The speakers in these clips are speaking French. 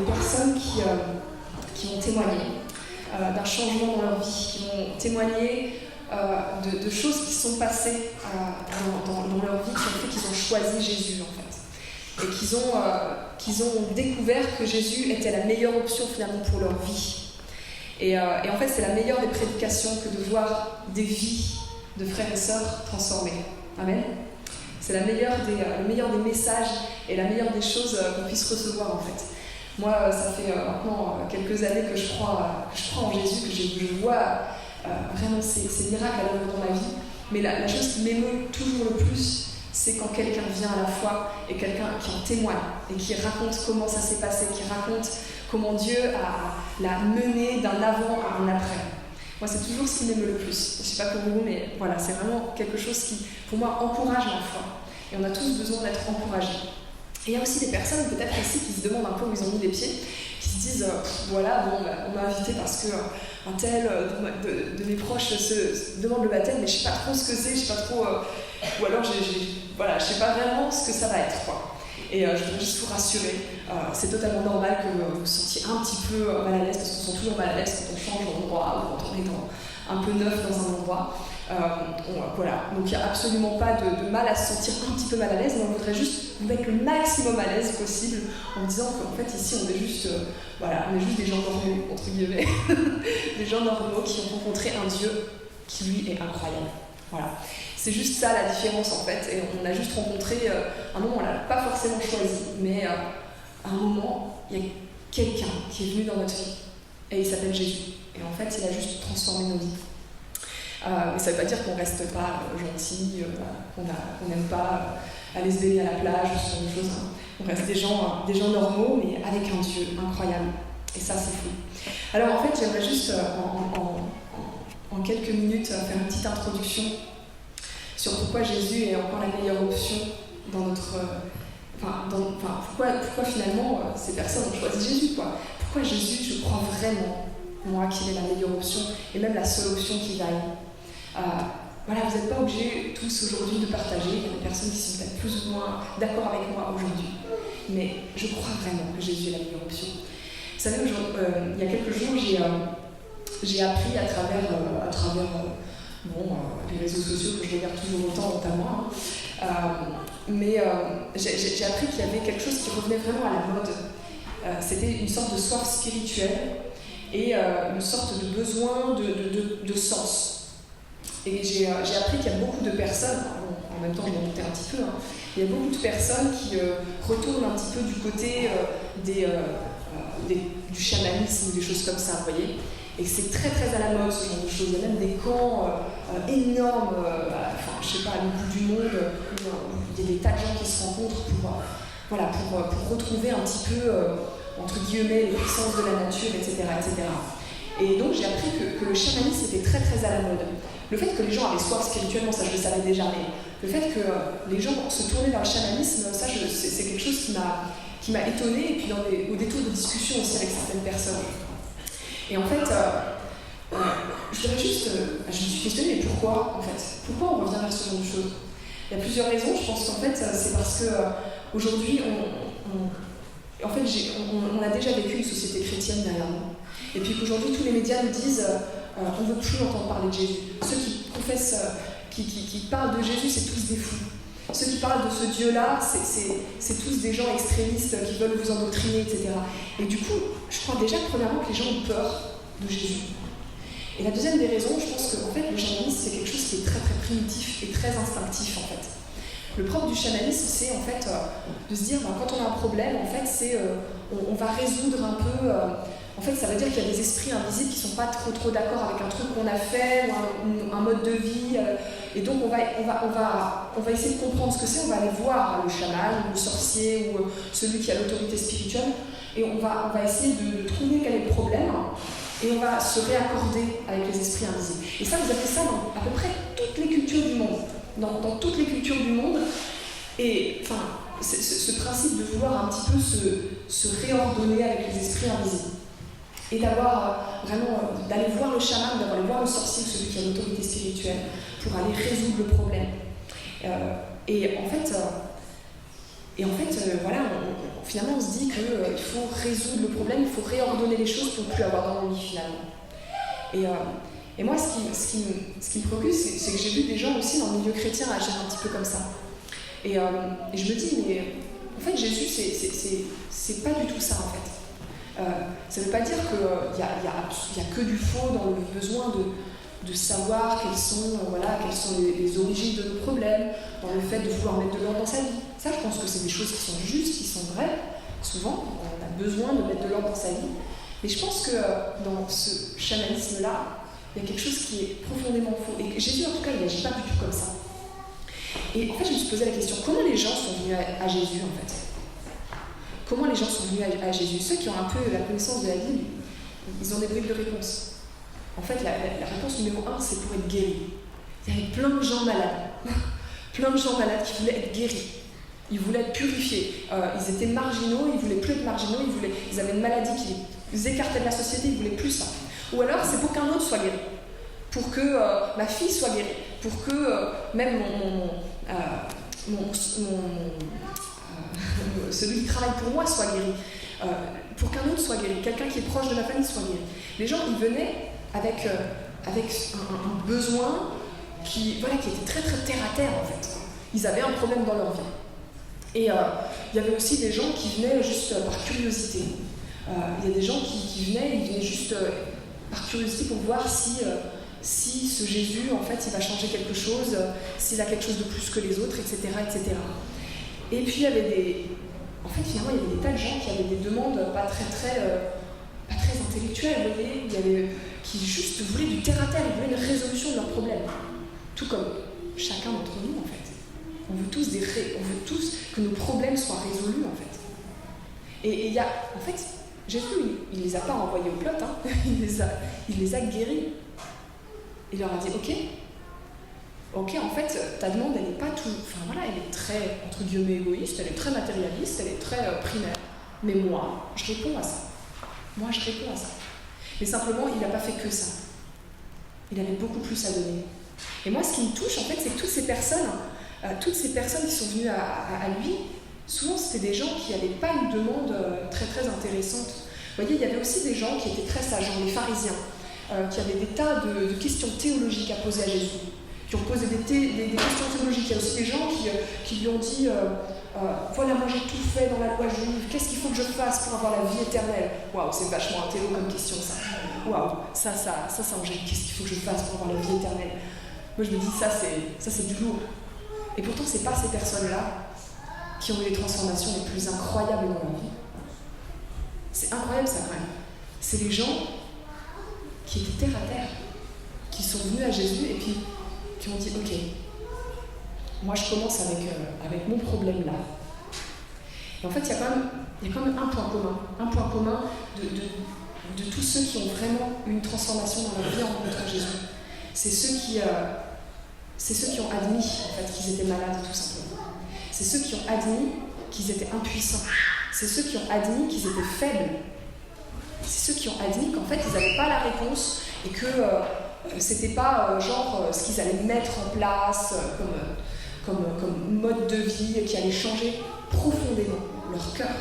des personnes qui vont témoigner d'un changement dans leur vie, qui vont témoigner de choses qui sont passées dans leur vie, qui ont fait qu'ils ont choisi Jésus en fait. Et qu'ils ont découvert que Jésus était la meilleure option finalement pour leur vie. Et en fait, c'est la meilleure des prédications que de voir des vies de frères et sœurs transformées. Amen. C'est le meilleur des messages et la meilleure des choses qu'on puisse recevoir en fait. Moi, ça fait maintenant quelques années que je crois en Jésus, que je vois vraiment ces miracles à l'œuvre dans ma vie. Mais la chose qui m'émeut toujours le plus, c'est quand quelqu'un vient à la foi et quelqu'un qui en témoigne et qui raconte comment ça s'est passé, qui raconte comment Dieu l'a mené d'un avant à un après. Moi, c'est toujours ce qui m'émeut le plus. Je ne sais pas pour vous, mais voilà, c'est vraiment quelque chose qui, pour moi, encourage la foi. Et on a tous besoin d'être encouragés. Et il y a aussi des personnes, peut-être ici, qui se demandent un peu où ils ont mis les pieds, qui se disent voilà, bon, on m'a invité parce que un tel de mes proches se demande le baptême, mais je ne sais pas trop ce que c'est, je ne sais pas trop. Ou alors, voilà, je ne sais pas vraiment ce que ça va être, quoi. Et je voudrais juste vous rassurer, c'est totalement normal que vous vous sentiez un petit peu mal à l'aise, parce qu'on se sent toujours mal à l'aise quand on change d'endroit ou quand on est un peu neuf dans un endroit. Voilà, donc il n'y a absolument pas de mal à se sentir un petit peu mal à l'aise, mais on voudrait juste vous mettre le maximum à l'aise possible en disant qu'en fait ici on est juste, on est juste des gens normaux, entre guillemets, des gens normaux qui ont rencontré un Dieu qui lui est incroyable. Voilà. C'est juste ça la différence en fait, et on a juste rencontré, un moment on ne l'a pas forcément choisi, mais à un moment il y a quelqu'un qui est venu dans notre vie, et il s'appelle Jésus, et en fait il a juste transformé nos vies. Mais ça ne veut pas dire qu'on ne reste pas gentil, qu'on n'aime pas aller se baigner à la plage, ce genre de choses. Hein. On reste des gens normaux, mais avec un Dieu incroyable, et ça c'est fou. Alors en fait j'aimerais juste en quelques minutes faire une petite introduction sur pourquoi Jésus est encore la meilleure option dans notre... pourquoi finalement ces personnes ont choisi Jésus, quoi. Pourquoi Jésus, je crois vraiment, moi, qu'il est la meilleure option, et même la seule option qui vaille. Voilà, vous n'êtes pas obligés tous aujourd'hui de partager, il y a des personnes qui sont peut-être plus ou moins d'accord avec moi aujourd'hui, mais je crois vraiment que Jésus est la meilleure option. Vous savez, il y a quelques jours, j'ai appris à travers les réseaux sociaux que je regarde toujours autant notamment, mais j'ai appris qu'il y avait quelque chose qui revenait vraiment à la mode. C'était une sorte de soif spirituelle et une sorte de besoin de sens. Et j'ai appris qu'il y a beaucoup de personnes, en même temps je m'en doutais un petit peu, il y a beaucoup de personnes qui retournent un petit peu du côté du chamanisme, des choses comme ça, vous voyez. Et c'est très très à la mode ce genre de choses. Il y a même des camps énormes, je sais pas, à l'autre bout du monde, où il y a des tas de gens qui se rencontrent pour retrouver un petit peu, entre guillemets, les puissances de la nature, etc. etc. Et donc j'ai appris que le chamanisme était très très à la mode. Le fait que les gens avaient soif spirituellement, ça je le savais déjà, mais le fait que les gens se tournaient vers le chamanisme, ça c'est quelque chose qui m'a étonnée, et puis au détour de discussion aussi avec certaines personnes. Et en fait, je dirais juste, je me suis questionnée, mais pourquoi en fait? Pourquoi on revient vers ce genre de choses? Il y a plusieurs raisons. Je pense qu'en fait, c'est parce qu'aujourd'hui, on a déjà vécu une société chrétienne derrière nous. Et puis qu'aujourd'hui, tous les médias nous disent on ne veut plus entendre parler de Jésus. Ceux qui professent, qui parlent de Jésus, c'est tous des fous. Ceux qui parlent de ce Dieu-là, c'est tous des gens extrémistes qui veulent vous endoctriner, etc. Et du coup, je crois déjà premièrement que les gens ont peur de Jésus. Et la deuxième des raisons, je pense qu'en fait, le chamanisme, c'est quelque chose qui est très très primitif et très instinctif, en fait. Le propre du chamanisme, c'est en fait de se dire, quand on a un problème, en fait, c'est on va résoudre un peu... en fait, ça veut dire qu'il y a des esprits invisibles qui ne sont pas trop d'accord avec un truc qu'on a fait, ou un mode de vie. Et donc, on va essayer de comprendre ce que c'est. On va aller voir le chaman, ou le sorcier, ou celui qui a l'autorité spirituelle. Et on va essayer de trouver quel est le problème. Et on va se réaccorder avec les esprits invisibles. Et ça, vous avez ça dans à peu près toutes les cultures du monde. Dans toutes les cultures du monde. Et enfin, ce principe de vouloir un petit peu se réordonner avec les esprits invisibles. Et d'avoir d'aller voir le chaman, d'aller voir le sorcier, celui qui a l'autorité spirituelle, pour aller résoudre le problème. Et en fait, Et en fait, finalement, on se dit qu'il faut résoudre le problème, il faut réordonner les choses pour ne plus avoir d'ennui finalement. Et moi, ce qui me préoccupe, c'est que j'ai vu des gens aussi dans le milieu chrétien agir un petit peu comme ça. Et je me dis, mais en fait, Jésus, c'est pas du tout ça, en fait. Ça ne veut pas dire qu'il y a que du faux dans le besoin de savoir quelles sont les origines de nos problèmes, dans le fait de vouloir mettre de l'ordre dans sa vie. Ça, je pense que c'est des choses qui sont justes, qui sont vraies. Souvent, on a besoin de mettre de l'ordre dans sa vie. Mais je pense que dans ce chamanisme-là, il y a quelque chose qui est profondément faux. Et Jésus, en tout cas, il n'agit pas du tout comme ça. Et en fait, je me suis posé la question, comment les gens sont venus à Jésus, en fait? Comment les gens sont venus à Jésus? Ceux qui ont un peu la connaissance de la Bible, ils ont des bribes de réponse. En fait, la réponse numéro 1, c'est pour être guéri. Il y avait plein de gens malades. Plein de gens malades qui voulaient être guéris. Ils voulaient être purifiés. Ils étaient marginaux, ils ne voulaient plus être marginaux, ils avaient une maladie qui les écartait de la société, ils ne voulaient plus ça. Ou alors, c'est pour qu'un autre soit guéri. Pour que ma fille soit guérie. Pour que même celui qui travaille pour moi soit guéri. Pour qu'un autre soit guéri. Quelqu'un qui est proche de ma famille soit guéri. Les gens, ils venaient avec un besoin qui était très très terre à terre en fait. Ils avaient un problème dans leur vie. Et il y avait aussi des gens qui venaient juste par curiosité. Il y a des gens qui venaient juste par curiosité pour voir si ce Jésus, en fait, il va changer quelque chose, s'il a quelque chose de plus que les autres, etc., etc. Et puis il y avait finalement, il y avait des tas de gens qui avaient des demandes pas très intellectuelles, vous voyez, qui juste voulaient du terre à terre, ils voulaient une résolution de leurs problèmes. Tout comme chacun d'entre nous, en fait. On veut tous que nos problèmes soient résolus, en fait. Et il y a, en fait, Jésus, il les a pas envoyés au plot, hein. il les a guéris. Il leur a dit, ok, en fait, ta demande, elle n'est pas tout... elle est très, entre guillemets, égoïste, elle est très matérialiste, elle est très primaire. Mais moi, je réponds à ça. Mais simplement, il n'a pas fait que ça. Il avait beaucoup plus à donner. Et moi, ce qui me touche, en fait, c'est que toutes ces personnes qui sont venues à lui, souvent, c'était des gens qui n'avaient pas une demande très, très intéressante. Vous voyez, il y avait aussi des gens qui étaient très sages, les pharisiens, qui avaient des tas de questions théologiques à poser à Jésus, qui ont posé des questions théologiques. Il y a aussi des gens qui lui ont dit voilà, moi j'ai tout fait dans la loi juive, qu'est-ce qu'il faut que je fasse pour avoir la vie éternelle? Waouh, c'est vachement intello comme question ça. Waouh, ça Angèle, qu'est-ce qu'il faut que je fasse pour avoir la vie éternelle? Moi je me dis, ça c'est du lourd. Et pourtant, c'est pas ces personnes-là qui ont eu les transformations les plus incroyables dans leur vie. C'est incroyable ça quand même. C'est les gens qui étaient terre à terre, qui sont venus à Jésus et puis qui ont dit, ok, moi je commence avec mon problème là. Et en fait, il y a quand même un point commun de tous ceux qui ont vraiment eu une transformation dans leur vie en rencontrant Jésus. C'est ceux qui ont admis en fait, qu'ils étaient malades, tout simplement. C'est ceux qui ont admis qu'ils étaient impuissants. C'est ceux qui ont admis qu'ils étaient faibles. C'est ceux qui ont admis qu'en fait, ils n'avaient pas la réponse et que c'était pas ce qu'ils allaient mettre en place comme mode de vie qui allait changer profondément leur cœur.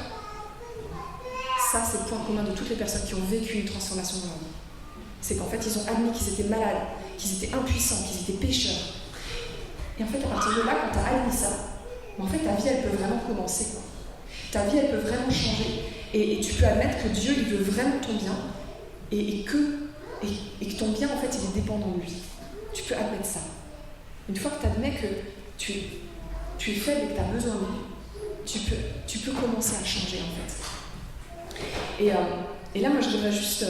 Ça, c'est le point commun de toutes les personnes qui ont vécu une transformation dans leur vie. C'est qu'en fait, ils ont admis qu'ils étaient malades, qu'ils étaient impuissants, qu'ils étaient pécheurs. Et en fait, à partir de là, quand tu as admis ça, en fait, ta vie, elle peut vraiment commencer. Ta vie, elle peut vraiment changer. Et tu peux admettre que Dieu, il veut vraiment ton bien et que ton bien, en fait, il est dépendant de lui. Tu peux admettre ça. Une fois que tu admets que tu es faible et que tu as besoin de lui, tu peux commencer à changer, en fait. Et là, moi, je devrais juste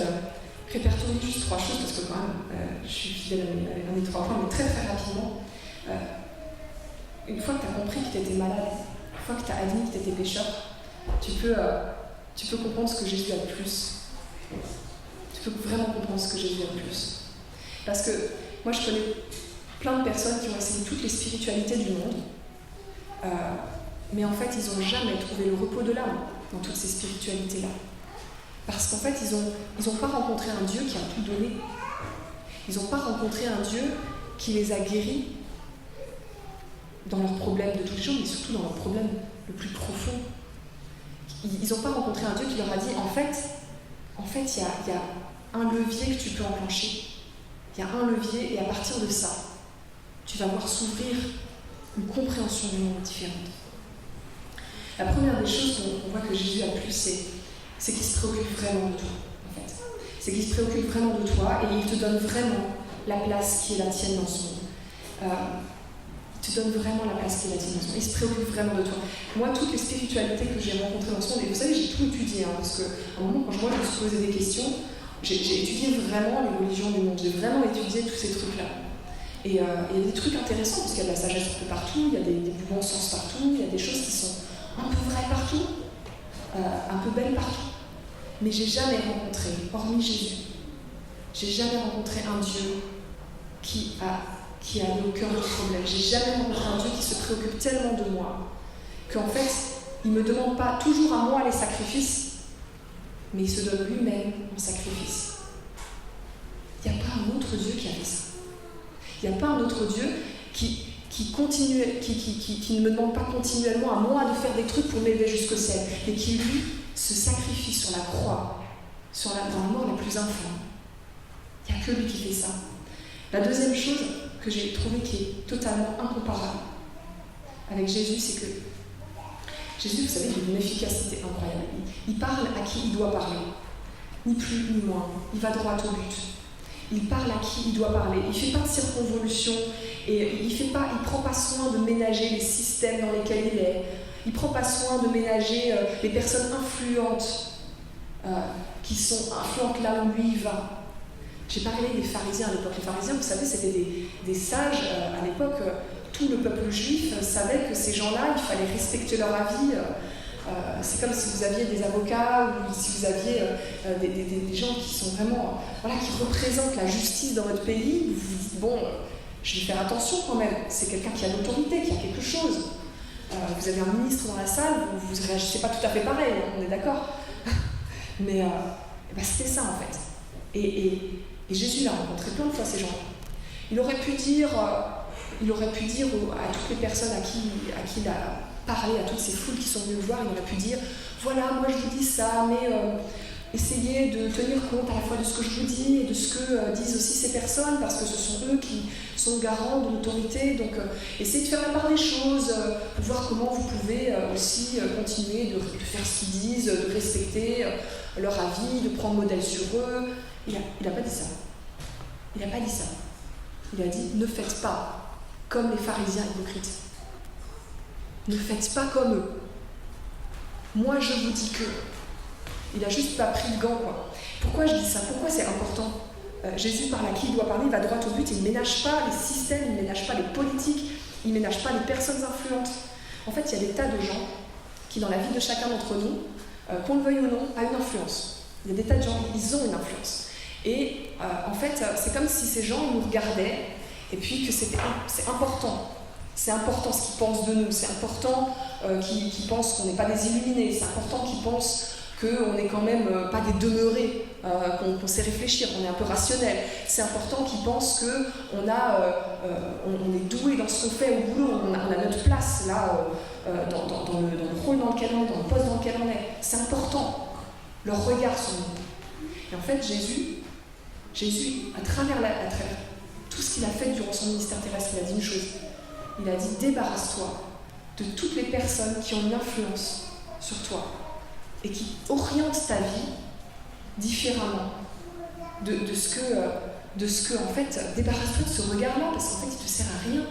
répertorier juste 3 choses, parce que quand même, je suis fidèle à mes 3 points, mais très, très rapidement. Une fois que tu as compris que tu étais malade, une fois que tu as admis que tu étais pécheur, tu peux comprendre ce que Jésus a de plus. Tu peux vraiment comprendre ce que Jésus a de plus. Parce que moi, je connais plein de personnes qui ont essayé toutes les spiritualités du monde, mais en fait, ils n'ont jamais trouvé le repos de l'âme dans toutes ces spiritualités-là. Parce qu'en fait, ils n'ont pas rencontré un Dieu qui a tout donné. Ils n'ont pas rencontré un Dieu qui les a guéris dans leurs problèmes de tous les jours, mais surtout dans leurs problèmes le plus profond. Ils n'ont pas rencontré un Dieu qui leur a dit, en fait, il y a un levier que tu peux enclencher. Il y a un levier, et à partir de ça, tu vas voir s'ouvrir une compréhension du monde différente. La première des choses qu'on voit que Jésus a plu, c'est qu'il se préoccupe vraiment de toi, en fait. C'est qu'il se préoccupe vraiment de toi et il te donne vraiment la place qui est la tienne dans ce monde. Il te donne vraiment la place qui est la tienne dans ce monde. Il se préoccupe vraiment de toi. Moi, toutes les spiritualités que j'ai rencontrées dans ce monde, et vous savez, j'ai tout étudié, parce qu'à un moment, quand je me suis posé des questions, j'ai étudié vraiment les religions du monde. J'ai vraiment étudié tous ces trucs-là. Et il y a des trucs intéressants, parce qu'il y a de la sagesse un peu partout, il y a des bons sens partout, il y a des choses qui sont un peu vraies partout, un peu belles partout. Mais j'ai jamais rencontré, hormis Jésus, j'ai jamais rencontré un Dieu qui a au cœur du problème. J'ai jamais rencontré un Dieu qui se préoccupe tellement de moi qu'en fait, il ne me demande pas toujours à moi les sacrifices, mais il se donne lui-même en sacrifice. Il n'y a pas un autre Dieu qui a fait ça. Il n'y a pas un autre Dieu qui ne me demande pas continuellement à moi de faire des trucs pour m'élever jusqu'au ciel, et qui, lui, se sacrifie sur la croix, dans la mort la plus infâme. Il n'y a que lui qui fait ça. La deuxième chose que j'ai trouvée qui est totalement incomparable avec Jésus, c'est que Jésus, vous savez, il a une efficacité incroyable. Il parle à qui il doit parler, ni plus ni moins. Il va droit au but. Il parle à qui il doit parler. Il ne fait pas de circonvolution et il prend pas soin de ménager les systèmes dans lesquels il est. Il ne prend pas soin de ménager les personnes influentes qui sont influentes là où lui il va. J'ai parlé des pharisiens à l'époque. Les pharisiens, vous savez, c'était des sages à l'époque. Tout le peuple juif savait que ces gens-là, il fallait respecter leur avis. C'est comme si vous aviez des avocats ou si vous aviez des gens qui sont vraiment, qui représentent la justice dans votre pays. Vous vous dites, bon, je vais faire attention quand même. C'est quelqu'un qui a l'autorité, qui a quelque chose. Vous avez un ministre dans la salle, vous ne réagissez pas tout à fait pareil, on est d'accord. Mais c'était ça en fait. Et Jésus l'a rencontré plein de fois, ces gens-là. Il aurait pu dire à toutes les personnes à qui il a parlé, à toutes ces foules qui sont venues le voir, il aurait pu dire « Voilà, moi je vous dis ça, mais essayez de tenir compte à la fois de ce que je vous dis et de ce que disent aussi ces personnes, parce que ce sont eux qui sont garants de l'autorité. Donc essayez de faire la part des choses, pour voir comment vous pouvez aussi continuer de faire ce qu'ils disent, de respecter leur avis, de prendre modèle sur eux. » Il n'a pas dit ça. Il n'a pas dit ça. Il a dit « Ne faites pas comme les pharisiens hypocrites. Ne faites pas comme eux. Moi, je vous dis que... » Il n'a juste pas pris le gant, quoi. Pourquoi je dis ça? Pourquoi c'est important? Jésus parle à qui il doit parler, il va droit au but, il ne ménage pas les systèmes, il ne ménage pas les politiques, il ne ménage pas les personnes influentes. En fait, il y a des tas de gens qui, dans la vie de chacun d'entre nous, qu'on le veuille ou non, a une influence. Il y a des tas de gens, ils ont une influence. Et en fait, c'est comme si ces gens nous regardaient, et puis que c'est important. C'est important ce qu'ils pensent de nous, c'est important qu'ils pensent qu'on n'est pas des illuminés, c'est important qu'ils pensent qu'on n'est quand même pas des demeurés, qu'on sait réfléchir, qu'on est un peu rationnel. C'est important qu'ils pensent qu'on est doué dans ce qu'on fait au boulot, on a notre place là, dans le rôle dans lequel on est, dans le poste dans lequel on est. C'est important, leur regard sur nous. Et en fait, Jésus, à travers tout ce qu'il a fait durant son ministère terrestre, il a dit une chose. Il a dit « Débarrasse-toi de toutes les personnes qui ont une influence sur toi et qui orientent ta vie différemment de ce que, en fait, débarrasse-toi de ce regard-là, parce qu'en fait, il ne te sert à rien.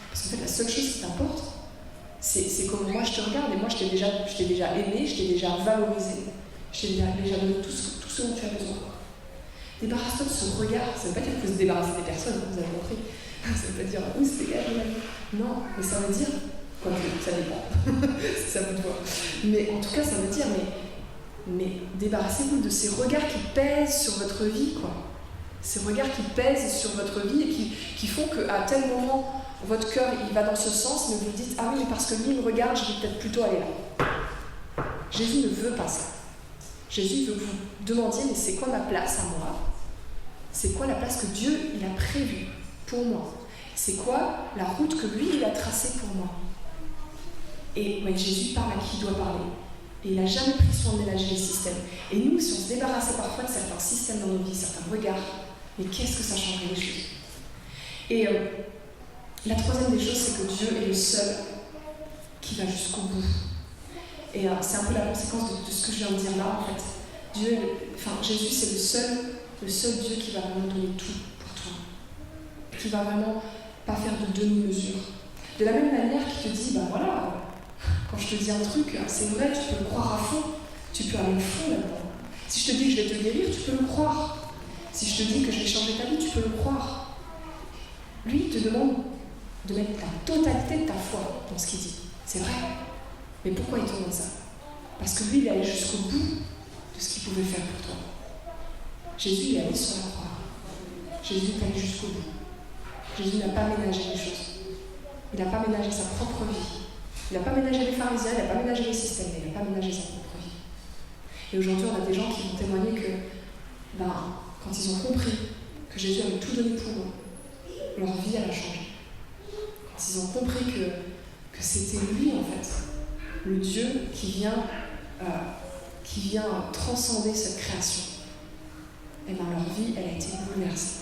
Parce qu'en fait, la seule chose qui t'importe, c'est comment moi je te regarde, et moi je t'ai déjà aimé, je t'ai déjà valorisé, je t'ai déjà donné tout ce dont tu as besoin. Débarrasse-toi de ce regard. Ça ne veut pas dire qu'il faut se débarrasser des personnes, vous avez compris. Ça ne veut pas dire « oui, c'est égal ». Non, mais ça veut dire, quoique, ça dépend, c'est à vous de voir. Mais en tout cas, ça veut dire, mais débarrassez-vous de ces regards qui pèsent sur votre vie, quoi. Ces regards qui pèsent sur votre vie et qui font qu'à tel moment, votre cœur, il va dans ce sens, mais vous vous dites « ah oui, mais parce que lui, il me regarde, je vais peut-être plutôt aller là ». Jésus ne veut pas ça. Jésus veut que vous demandiez « mais c'est quoi ma place à moi ? C'est quoi la place que Dieu il a prévue pour moi ? C'est quoi la route que lui, il a tracée pour moi ?» Et ouais, Jésus parle à qui il doit parler. Et il n'a jamais pris soin de ménager les systèmes. Et nous, si on se débarrassait parfois de certains systèmes dans nos vies, certains regards, mais qu'est-ce que ça changerait les choses? Et la troisième des choses, c'est que Dieu est le seul qui va jusqu'au bout. Et c'est un peu la conséquence de ce que je viens de dire là, en fait. Jésus, c'est le seul Dieu qui va vraiment donner tout pour toi. Qui va vraiment pas faire de demi-mesure. De la même manière qu'il te dit, voilà, quand je te dis un truc, c'est vrai, tu peux le croire à fond. Tu peux aller au fond là-dedans. Si je te dis que je vais te guérir, tu peux le croire. Si je te dis que je vais changer ta vie, tu peux le croire. Lui, il te demande de mettre la totalité de ta foi dans ce qu'il dit. C'est vrai. Mais pourquoi il te demande ça? Parce que lui, il est allé jusqu'au bout de ce qu'il pouvait faire pour toi. Jésus, il est allé sur la croix. Jésus est allé jusqu'au bout. Jésus n'a pas ménagé les choses. Il n'a pas ménagé sa propre vie. Il n'a pas ménagé les pharisiens, il n'a pas ménagé les systèmes, mais il n'a pas ménagé sa propre vie. Et aujourd'hui, on a des gens qui vont témoigner que, quand ils ont compris que Jésus avait tout donné pour eux, leur vie, elle a changé. Quand ils ont compris que c'était lui, en fait, le Dieu qui vient transcender cette création, et leur vie, elle a été bouleversée.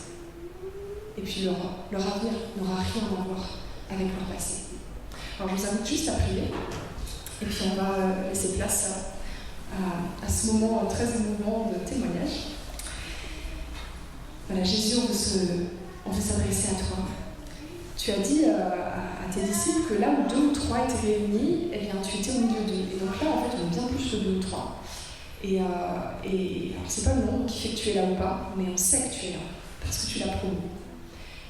Et puis leur avenir n'aura rien à voir avec leur passé. Alors je vous invite juste à prier, et puis on va laisser place à ce moment très émouvant de témoignage. Voilà, Jésus, on veut s'adresser à toi. Tu as dit à tes disciples que là où 2 ou 3 étaient réunis, eh bien, tu étais au milieu d'eux. Et donc là, en fait, on est bien plus que 2 ou 3. Et alors, c'est pas le nombre qui fait que tu es là ou pas, mais on sait que tu es là, parce que tu l'as promis.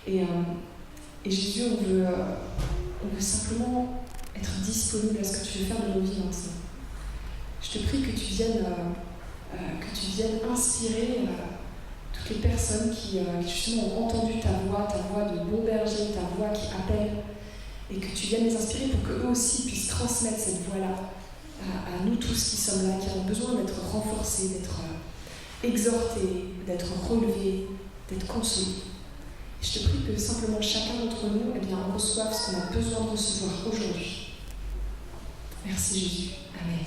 Et Jésus, on veut simplement être disponible à ce que tu veux faire de nos vies maintenant. Je te prie que tu viennes inspirer toutes les personnes qui justement ont entendu ta voix de bon berger, ta voix qui appelle, et que tu viennes les inspirer pour qu'eux aussi puissent transmettre cette voix-là à nous tous qui sommes là, qui avons besoin d'être renforcés, d'être exhortés, d'être relevés, d'être consolés. Je te prie que simplement chacun d'entre nous on reçoive ce qu'on a besoin de recevoir aujourd'hui. Merci Jésus. Amen.